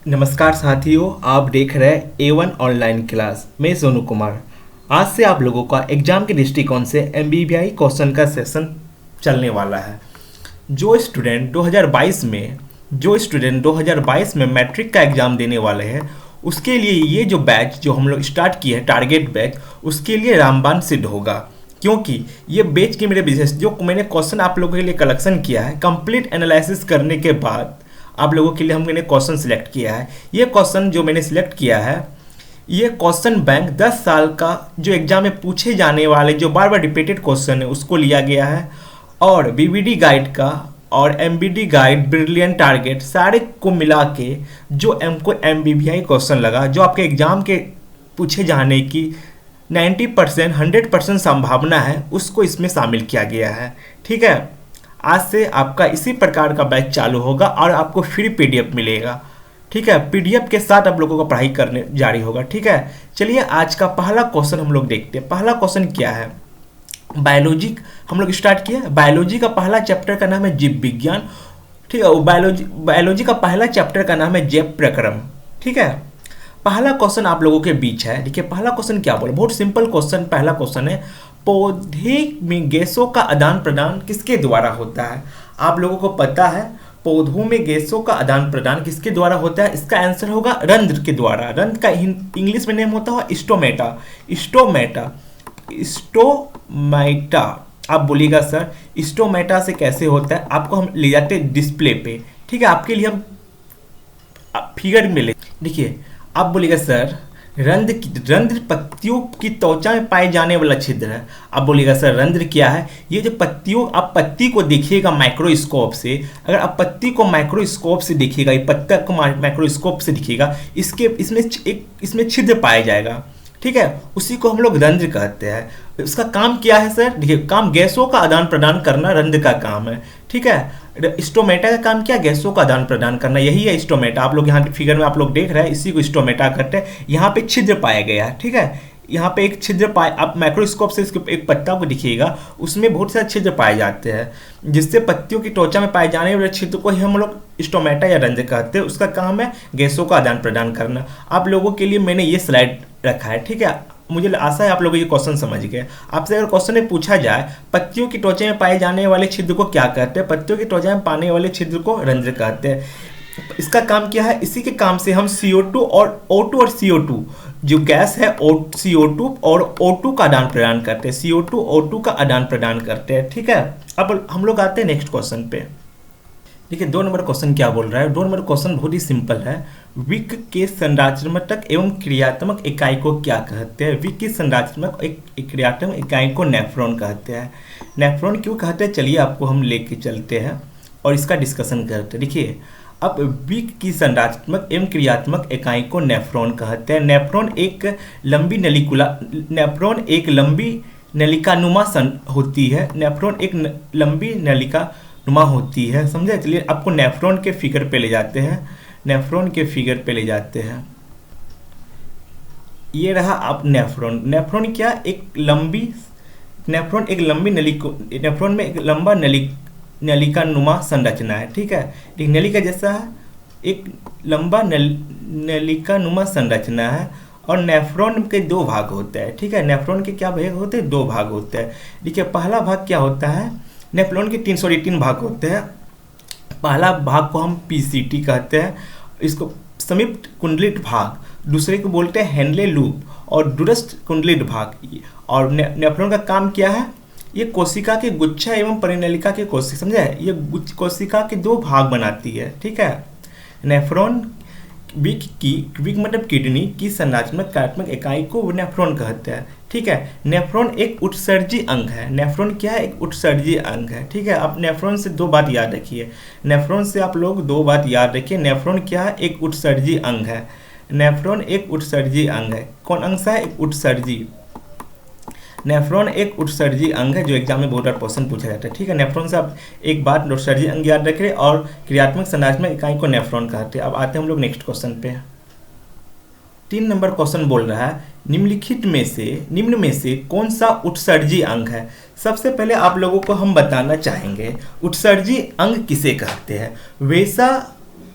नमस्कार साथियों, आप देख रहे हैं A1 ऑनलाइन क्लास। मैं सोनू कुमार। आज से आप लोगों का एग्जाम के दृष्टिकोण से MBBI क्वेश्चन का सेशन चलने वाला है। जो स्टूडेंट 2022 में मैट्रिक का एग्ज़ाम देने वाले हैं, उसके लिए ये जो बैच जो हम लोग स्टार्ट किए हैं, टारगेट बैच, उसके लिए रामबाण सिद्ध होगा। क्योंकि ये बैच की मेरे विशेष जो मैंने क्वेश्चन आप लोगों के लिए कलेक्शन किया है, कंप्लीट एनालिसिस करने के बाद आप लोगों के लिए मैंने क्वेश्चन सिलेक्ट किया है। ये क्वेश्चन जो मैंने सिलेक्ट किया है, ये क्वेश्चन बैंक 10 साल का जो एग्जाम में पूछे जाने वाले जो बार बार रिपीटेड क्वेश्चन है उसको लिया गया है, और BBD गाइड का और MBD गाइड, ब्रिलियंट टारगेट, सारे को मिला के जो हमको MBBI क्वेश्चन लगा, जो आपके एग्जाम के पूछे जाने की 90% 100% संभावना है, उसको इसमें शामिल किया गया है। ठीक है, आज से आपका इसी प्रकार का बैच चालू होगा और आपको फ्री PDF मिलेगा। ठीक है, PDF के साथ आप लोगों को पढ़ाई करने जारी होगा। ठीक है, चलिए आज का पहला क्वेश्चन हम लोग देखते हैं। पहला क्वेश्चन क्या है? बायोलॉजी हम लोग स्टार्ट किया। बायोलॉजी का पहला चैप्टर का नाम है जीव विज्ञान। ठीक है, बायोलॉजी का पहला चैप्टर का नाम है जैव प्रक्रम। ठीक है, पहला क्वेश्चन आप लोगों के बीच है। देखिए पहला क्वेश्चन क्या बोले, बहुत सिंपल क्वेश्चन। पहला क्वेश्चन है, पौधे में गैसों का आदान प्रदान किसके द्वारा होता है? आप लोगों को पता है पौधों में गैसों का आदान प्रदान किसके द्वारा होता है? इसका आंसर होगा रंध्र के द्वारा। रंध्र का इंग्लिश में नेम होता है स्टोमेटा। स्टोमेटा स्टोमेटा आप बोलिएगा सर स्टोमेटा से कैसे होता है, आपको हम ले जाते हैं डिस्प्ले पे। ठीक है, आपके लिए हम फिगर में ले, देखिए आप बोलिएगा सर रंध्र पत्तियों की त्वचा में पाए जाने वाला छिद्र है। आप बोलिएगा सर रंध्र क्या है? ये जो पत्तियों, आप पत्ती को देखिएगा माइक्रोस्कोप से, अगर आप पत्ती को माइक्रोस्कोप से देखिएगा, ये पत्ता को माइक्रोस्कोप से दिखिएगा, इसमें छिद्र पाया जाएगा। ठीक है, उसी को हम लोग रंध्र कहते हैं। इसका काम क्या है सर? देखिए काम गैसों का आदान प्रदान करना रंध्र का काम है। ठीक है, स्टोमेटा का काम क्या? गैसों का आदान प्रदान करना, यही है स्टोमेटा। आप लोग यहाँ फिगर में आप लोग देख रहे हैं, इसी को स्टोमेटा कहते हैं। यहाँ पे छिद्र पाया गया है। ठीक है, यहाँ पे एक छिद्र पाए, आप माइक्रोस्कोप से इसके एक पत्ता को दिखिएगा, उसमें बहुत सारे छिद्र पाए जाते हैं, जिससे पत्तियों की त्वचा में पाए जाने वाले छिद्र को ही हम लोग स्टोमेटा या रंध्र कहते हैं। उसका काम है गैसों का आदान प्रदान करना। आप लोगों के लिए मैंने ये स्लाइड रखा है। ठीक है, मुझे आशा है आप लोग ये क्वेश्चन समझ गए। आपसे अगर क्वेश्चन में पूछा जाए पत्तियों की त्वचा में पाए जाने वाले छिद्र को क्या कहते हैं? पत्तियों की त्वचा में पाने वाले छिद्र को रंध्र कहते हैं। इसका काम क्या है? इसी के काम से हम CO2 और O2 और CO2 जो गैस है, CO2 और O2 का आदान प्रदान करते हैं। CO2 O2 का आदान प्रदान करते हैं। ठीक है, अब हम लोग आते हैं नेक्स्ट क्वेश्चन पे। देखिए 2 नंबर क्वेश्चन क्या बोल रहा है। 2 नंबर क्वेश्चन बहुत ही सिंपल है। विक के संरचनात्मक एवं क्रियात्मक इकाई को क्या कहते हैं? विक की संरचनात्मक क्रियात्मक इकाई को नेफ्रॉन कहते हैं। नेफ्रॉन क्यों कहते हैं, चलिए आपको हम लेके चलते हैं और इसका डिस्कशन करते हैं। देखिए अब विक की संरचनात्मक एवं क्रियात्मक इकाई को नेफ्रॉन कहते हैं। नेफ्रॉन एक लंबी नलिकानुमा होती है। नेफ्रॉन एक लंबी नलिका नुमा होती है, समझे? चलिए आपको नेफ्रॉन के फिगर पे ले जाते हैं। नेफ्रॉन के फिगर पे ले जाते हैं। ये रहा आप नेफ्रॉन। नेफ्रॉन क्या? नेफ्रॉन एक लंबी नेफ्रॉन में एक लंबा नलिका नुमा संरचना है। ठीक है, एक नलिका जैसा है, एक लंबा नलिका नुमा संरचना है, और नेफ्रॉन के 2 भाग होते हैं। ठीक है, नेफ्रॉन के क्या भाग होते हैं? 2 भाग होते हैं। देखिए पहला भाग क्या होता है? नेफ्रॉन के 3 भाग होते हैं। पहला भाग को हम PCT कहते हैं, इसको समीप कुंडलित भाग, दूसरे को बोलते हैं हेनले लूप और दूरस्थ कुंडलित भाग। और नेफ्रॉन का काम क्या है? ये कोशिका के गुच्छा एवं परिनलिका के कोशिका, समझे? ये कोशिका के 2 भाग बनाती है। ठीक है, नेफ्रॉन विक मतलब किडनी की संरचनात्मक कार्यात्मक इकाई को नेफ्रॉन कहते हैं। ठीक है, नेफ्रॉन एक उत्सर्जी अंग है। नेफ्रॉन क्या है? एक उत्सर्जी अंग है। ठीक है, आप नेफ्रॉन से 2 बात याद रखिए। नेफ्रॉन से आप लोग 2 बात याद रखिए। नेफ्रॉन क्या है? एक उत्सर्जी अंग है। नेफ्रॉन एक उत्सर्जी अंग है। कौन अंग सा है? एक उत्सर्जी। नेफ्रॉन एक उत्सर्जी अंग है, जो एग्जाम में बहुत बार क्वेश्चन पूछा जाता है। ठीक है, नेफ्रॉन से आप एक बात उत्सर्जी अंग याद रखें और क्रियात्मक संरचनात्मक इकाई को नेफ्रॉन कहते हैं। अब आते हैं हम लोग नेक्स्ट क्वेश्चन पे। 3 नंबर क्वेश्चन बोल रहा है निम्न में से कौन सा उत्सर्जी अंग है? सबसे पहले आप लोगों को हम बताना चाहेंगे उत्सर्जी अंग किसे कहते हैं। वैसा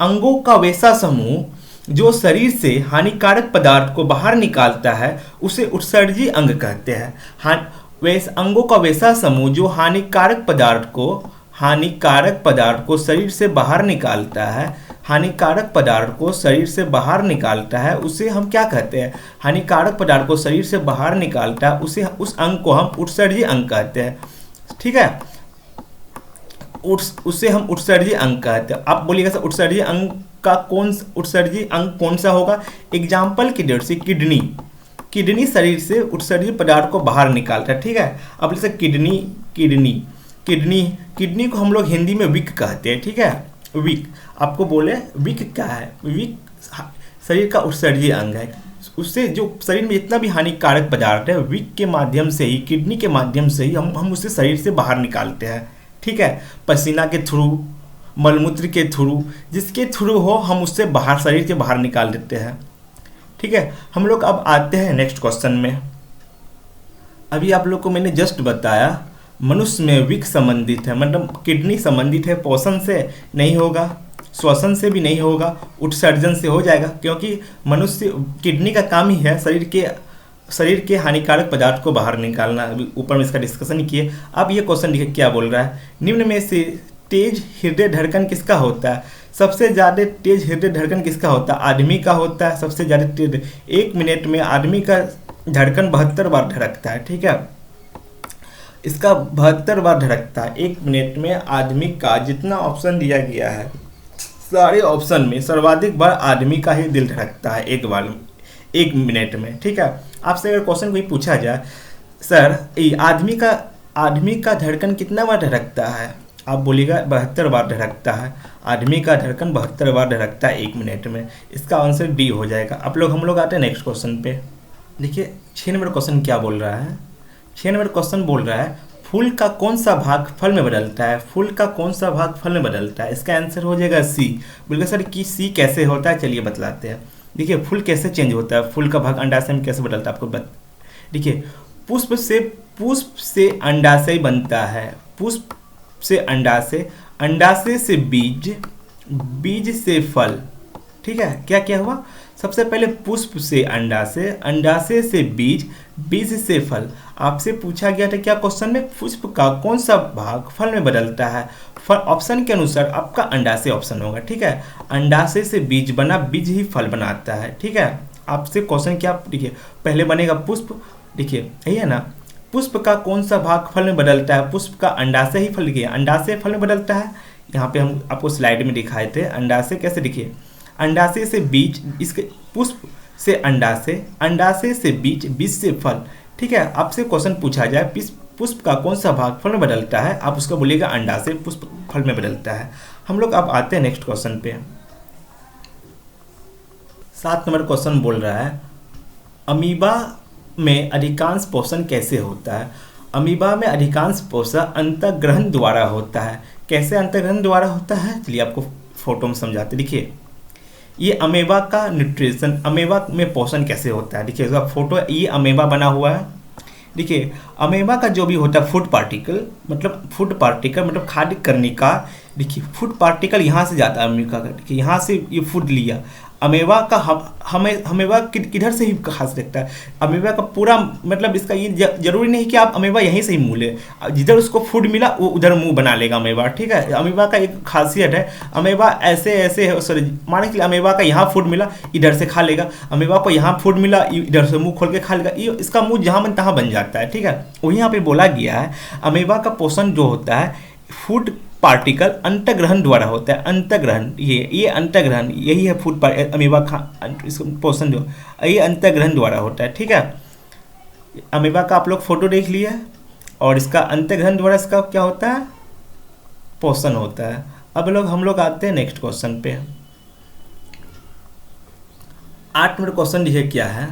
अंगों का वैसा समूह जो शरीर से हानिकारक पदार्थ को बाहर निकालता है उसे उत्सर्जी अंग कहते हैं। वैसे अंगों का वैसा समूह जो हानिकारक पदार्थ को शरीर से बाहर निकालता है, हानिकारक पदार्थ को शरीर से बाहर निकालता है, उसे हम क्या कहते हैं? हानिकारक पदार्थ को शरीर से बाहर निकालता है उसे, उस अंग को हम उत्सर्जी अंग कहते हैं। ठीक है, उसे हम उत्सर्जी अंग कहते हैं। आप बोलिएगा सर उत्सर्जी अंग उत्सर्जी अंग कौन सा होगा? एग्जाम्पल की डेट से किडनी शरीर से उत्सर्जी पदार्थ को बाहर निकालता है। ठीक है, अब जैसे किडनी को हम लोग हिंदी में विक कहते हैं। ठीक है, विक, आपको बोले विक क्या है? विक शरीर का उत्सर्जी अंग है। उससे जो शरीर में जितना भी हानिकारक पदार्थ है विक के माध्यम से ही, किडनी के माध्यम से ही हम उसे शरीर से बाहर निकालते हैं। ठीक है, पसीना के थ्रू, मलमूत्र के थ्रू, जिसके थ्रू हो हम उससे बाहर, शरीर के बाहर निकाल देते हैं। ठीक है, हम लोग अब आते हैं नेक्स्ट क्वेश्चन में। अभी आप लोग को मैंने जस्ट बताया मनुष्य में विक संबंधित है, मतलब किडनी संबंधित है, पोषण से नहीं होगा, श्वसन से भी नहीं होगा, उत्सर्जन से हो जाएगा, क्योंकि मनुष्य किडनी का काम ही है शरीर के हानिकारक पदार्थ को बाहर निकालना। अभी ऊपर में इसका डिस्कशन किए। अब ये क्वेश्चन देखिए क्या बोल रहा है। निम्न में से तेज हृदय धड़कन किसका होता है? सबसे ज़्यादा तेज हृदय धड़कन किसका होता है? आदमी का होता है सबसे ज़्यादा तेज। 1 मिनट में आदमी का धड़कन 72 बार धड़कता है। ठीक है, इसका 72 बार धड़कता है 1 मिनट में। आदमी का जितना ऑप्शन दिया गया है सारे ऑप्शन में सर्वाधिक बार आदमी का ही दिल धड़कता है एक मिनट में। ठीक है, आपसे अगर क्वेश्चन कोई पूछा जाए सर आदमी का धड़कन कितना बार धड़कता है, आप बोलिएगा 72 बार धड़कता है। आदमी का धड़कन 72 बार धड़कता है 1 मिनट में। इसका आंसर डी हो जाएगा। हम लोग आते हैं नेक्स्ट क्वेश्चन पे। देखिए 6 नंबर क्वेश्चन क्या बोल रहा है। 6 नंबर क्वेश्चन बोल रहा है फूल का कौन सा भाग फल में बदलता है? फूल का कौन सा भाग फल में बदलता है? इसका आंसर हो जाएगा सी। बोलिए सर कि सी कैसे होता है, चलिए बतलाते हैं। देखिए फूल कैसे चेंज होता है, फूल का भाग अंडाशय में कैसे बदलता है आपको देखिए पुष्प से अंडाशय बनता है, पुष्प से अंडाशय, अंडाशय से बीज, बीज से फल। ठीक है, क्या क्या हुआ? सबसे पहले पुष्प से अंडाशय, अंडाशय से बीज, बीज से फल। आपसे पूछा गया था क्या क्वेश्चन में, पुष्प का कौन सा भाग फल में बदलता है? फल ऑप्शन के अनुसार आपका अंडाशय ऑप्शन होगा। ठीक है, अंडाशय से बीज बना, बीज ही फल बनाता है। ठीक है, आपसे क्वेश्चन क्या, देखिए पहले बनेगा पुष्प, देखिए यही है ना, पुष्प का कौन सा भाग फल में बदलता है? पुष्प का अंडाशय ही फल, देखिए अंडाशय फल में बदलता है। यहाँ पे हम आपको स्लाइड में दिखाए थे अंडाशय कैसे, देखिए अंडाशय से बीज, इसके पुष्प से अंडाशय, अंडाशय से बीज, बीज से फल। ठीक है, आपसे क्वेश्चन पूछा जाए पुष्प का कौन सा भाग फल में बदलता है, आप उसका बोलिएगा अंडाशय, पुष्प फल में बदलता है। हम लोग अब आते हैं नेक्स्ट क्वेश्चन पे। 7 नंबर क्वेश्चन बोल रहा है अमीबा में अधिकांश पोषण कैसे होता है? अमीबा में अधिकांश पोषण अंतःग्रहण द्वारा होता है। कैसे अंतःग्रहण द्वारा होता है, चलिए आपको फोटो में समझाते। देखिए ये अमेबा का न्यूट्रिशन, अमेबा में पोषण कैसे होता है, देखिए इसका फोटो, ये अमेबा बना हुआ है। देखिए अमेबा का जो भी होता है फूड पार्टिकल मतलब खाद्य कर्णिका। देखिए फूड पार्टिकल यहाँ से जाता है अमेबा का, देखिए यहाँ से ये फूड लिया। अमेबा का अमेबा किधर से ही खा सकता है? अमेबा का पूरा मतलब इसका ये जरूरी नहीं कि आप अमेबा यहीं से ही मुँह ले, जिधर उसको फूड मिला वो उधर मुंह बना लेगा अमेबा। ठीक है, अमेबा का एक खासियत है, अमेबा ऐसे सॉरी मान के अमेबा का यहाँ फूड मिला इधर से खा लेगा, अमेबा को यहाँ फूड मिला इधर से मुंह खोल के खा लेगा, ये इसका मुंह जहाँ मन तहाँ बन जाता है। ठीक है, वही यहाँ पे बोला गया है अमेबा का पोषण जो होता है फूड पार्टिकल अंतःग्रहण द्वारा होता है। अंतःग्रहण, ये अंतःग्रहण यही है फूड अमीबा इसको पोषण जो ये अंतःग्रहण द्वारा होता है। ठीक है, अमीबा का आप लोग फोटो देख लिए और इसका अंतःग्रहण द्वारा इसका क्या होता है, पोषण होता है। अब हम लोग आते हैं नेक्स्ट क्वेश्चन पे। 8 नंबर क्वेश्चन देखिए क्या है,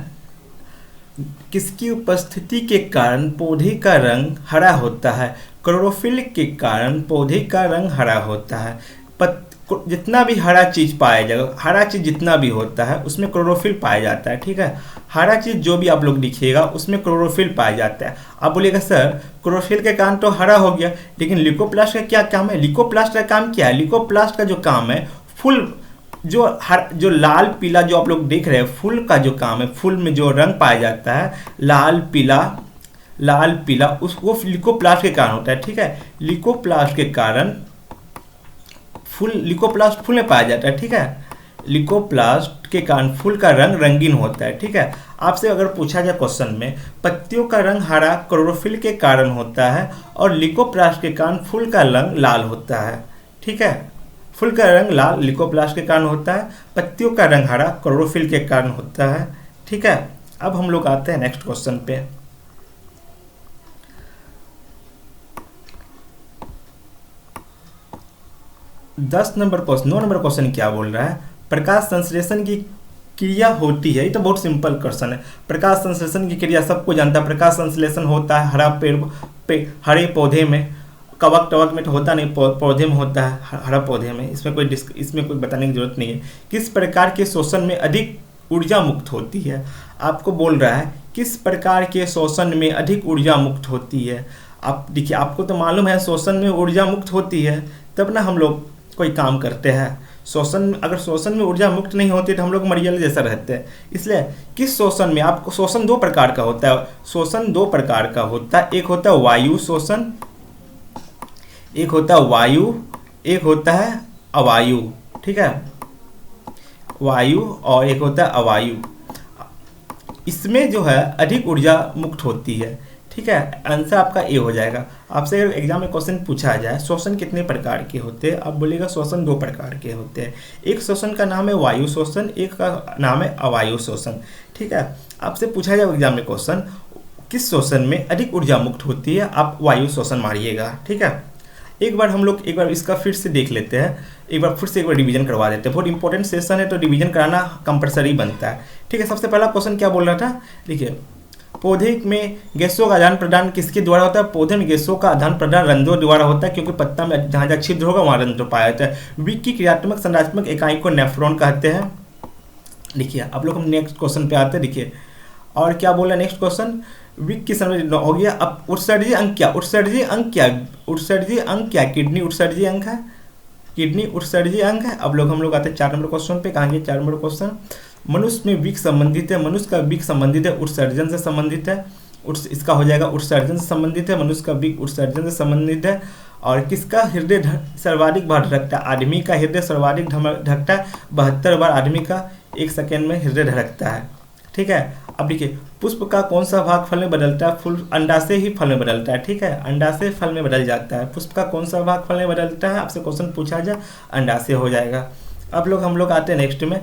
किसकी उपस्थिति के कारण पौधे का रंग हरा होता है? क्लोरोफिल के कारण पौधे का रंग हरा होता है। जितना भी हरा चीज़ पाया जाएगा, हरा चीज़ जितना भी होता है उसमें क्लोरोफिल पाया जाता है। ठीक है, हरा चीज़ जो भी आप लोग दिखिएगा उसमें क्लोरोफिल पाया जाता है। आप बोलिएगा सर क्लोरोफिल के कारण तो हरा हो गया, लेकिन लिकोप्लास्ट का क्या काम है? लिकोप्लास्ट का काम क्या है? लिकोप्लास्ट का जो काम है जो लाल पीला जो आप लोग देख रहे हैं, फूल का जो काम है, फूल में जो रंग पाया जाता है लाल पीला वो लिकोप्लास्ट के कारण होता है। ठीक है, लिकोप्लास्ट के कारण लिकोप्लास्ट फूल में पाया जाता है। ठीक है, लिकोप्लास्ट के कारण फूल का रंग रंगीन होता है। ठीक है, आपसे अगर पूछा जाए क्वेश्चन में, पत्तियों का रंग हरा क्लोरोफिल के कारण होता है और लिकोप्लास्ट के कारण फूल का रंग लाल होता है। ठीक है, फूल का रंग लाल लिकोप्लास्ट के कारण होता है, पत्तियों का रंग हरा क्लोरोफिल के कारण होता है। ठीक है, अब हम लोग आते हैं नेक्स्ट क्वेश्चन पे। नौ नंबर क्वेश्चन क्या बोल रहा है, प्रकाश संश्लेषण की क्रिया होती है। ये तो बहुत सिंपल क्वेश्चन है। प्रकाश संश्लेषण की क्रिया सबको जानता है। प्रकाश संश्लेषण होता है हरे पौधे में, कवक टवक में तो होता नहीं, पौधे में होता है, हरा पौधे में। इसमें कोई बताने की जरूरत नहीं है। किस प्रकार के शोषण में अधिक ऊर्जा मुक्त होती है, आपको बोल रहा है किस प्रकार के शोषण में अधिक ऊर्जा मुक्त होती है। आप देखिए, आपको तो मालूम है शोषण में ऊर्जा मुक्त होती है तब ना हम लोग कोई काम करते हैं। अगर शोषण में ऊर्जा मुक्त नहीं होती तो हम लोग मरियल जैसा रहते हैं। इसलिए किस शोषण में, आपको शोषण दो प्रकार का होता है। शोषण दो प्रकार का होता है, एक होता है वायु शोषण, एक होता है वायु, एक होता है अवायु। ठीक है, वायु और एक होता है अवायु। इसमें जो है अधिक ऊर्जा मुक्त होती है। ठीक है, आंसर आपका ए हो जाएगा। आपसे अगर एग्जाम में क्वेश्चन पूछा जाए शोषण कितने प्रकार के होते हैं, आप बोलेगा शोषण दो प्रकार के होते हैं। एक शोषण का नाम है वायु शोषण, एक का नाम है अवायु शोषण। ठीक है, आपसे पूछा जाए एग्जाम में क्वेश्चन किस शोषण में अधिक ऊर्जा मुक्त होती है, आप वायु शोषण मारिएगा। ठीक है, एक बार इसका फिर से देख लेते हैं, एक बार रिवीजन करवा देते हैं। बहुत इंपॉर्टेंट सेशन है तो रिवीजन कराना कंपलसरी बनता है। ठीक है, सबसे पहला क्वेश्चन क्या बोल रहा था, देखिए पौधे में गैसों का आदान प्रदान किसके द्वारा होता है। पौधे में गैसों का आदान प्रदान रंध्रों द्वारा होता है, क्योंकि पत्ता में जहाँ जहाँ छिद्र होगा वहाँ रंध्र पाया जाता है। विक की क्रियात्मक संरचनात्मक इकाई को नेफ्रॉन कहते हैं। देखिए अब लोग हम नेक्स्ट क्वेश्चन पे आते हैं। देखिए और क्या बोला नेक्स्ट क्वेश्चन, विक की संरचना हो गया। अब उत्सर्जी अंग क्या, किडनी उत्सर्जी अंग है, किडनी उत्सर्जी अंग है। अब हम लोग आते हैं 4 नंबर क्वेश्चन पे। कहेंगे 4 नंबर क्वेश्चन, मनुष्य में विक संबंधित है, मनुष्य का विक संबंधित है उत्सर्जन से संबंधित है। इसका हो जाएगा उत्सर्जन से संबंधित है, मनुष्य का विक उत्सर्जन से संबंधित है। और किसका हृदय सर्वाधिक बार धड़कता है, आदमी का हृदय सर्वाधिक धड़कता है, 72 बार आदमी का 1 सेकेंड में हृदय धड़कता है। ठीक है, अब देखिए पुष्प का कौन सा भाग फल में बदलता है, फूल अंडा से ही फल में बदलता है। ठीक है, अंडा से फल में बदल जाता है। पुष्प का कौन सा भाग फल में बदलता है, आपसे क्वेश्चन पूछा जाए अंडा से हो जाएगा। अब हम लोग आते हैं नेक्स्ट में,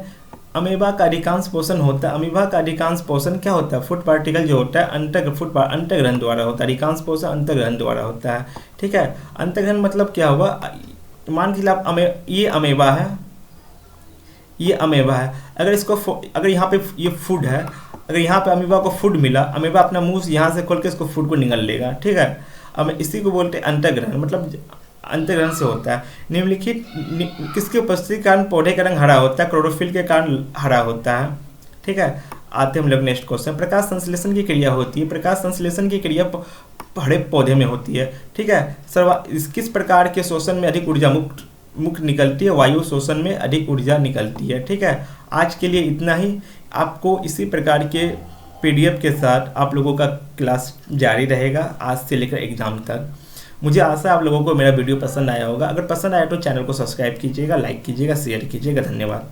अमीबा का अधिकांश पोषण होता है। अमीबा का अधिकांश पोषण क्या होता है, फूड पार्टिकल जो होता है अंतर्ग्रहण द्वारा होता है। अधिकांश पोषण अंतर्ग्रहण द्वारा होता है। ठीक है, अंतर्ग्रहण मतलब क्या हुआ, मान के लिए आप ये अमीबा है, ये अमीबा है। अगर यहाँ पे ये फूड है, अगर यहाँ पे अमीबा को फूड मिला, अमीबा अपना मुंह यहाँ से खोल के इसको फूड को निगल लेगा। ठीक है, अब इसी को बोलते हैं अंतर्ग्रहण, मतलब अंतर्ग्रहण से होता है। निम्नलिखित किसकी उपस्थिति के कारण पौधे का रंग हरा होता है, क्लोरोफिल के कारण हरा होता है। ठीक है, आते हैं हम लोग नेक्स्ट क्वेश्चन, प्रकाश संश्लेषण की क्रिया होती है। प्रकाश संश्लेषण की क्रिया हरे पौधे में होती है। ठीक है, किस प्रकार के शोषण में अधिक ऊर्जा मुक्त निकलती है, वायु शोषण में अधिक ऊर्जा निकलती है। ठीक है, आज के लिए इतना ही। आपको इसी प्रकार के PDF के साथ आप लोगों का क्लास जारी रहेगा आज से लेकर एग्जाम तक। मुझे आशा है आप लोगों को मेरा वीडियो पसंद आया होगा। अगर पसंद आया तो चैनल को सब्सक्राइब कीजिएगा, लाइक कीजिएगा, शेयर कीजिएगा। धन्यवाद।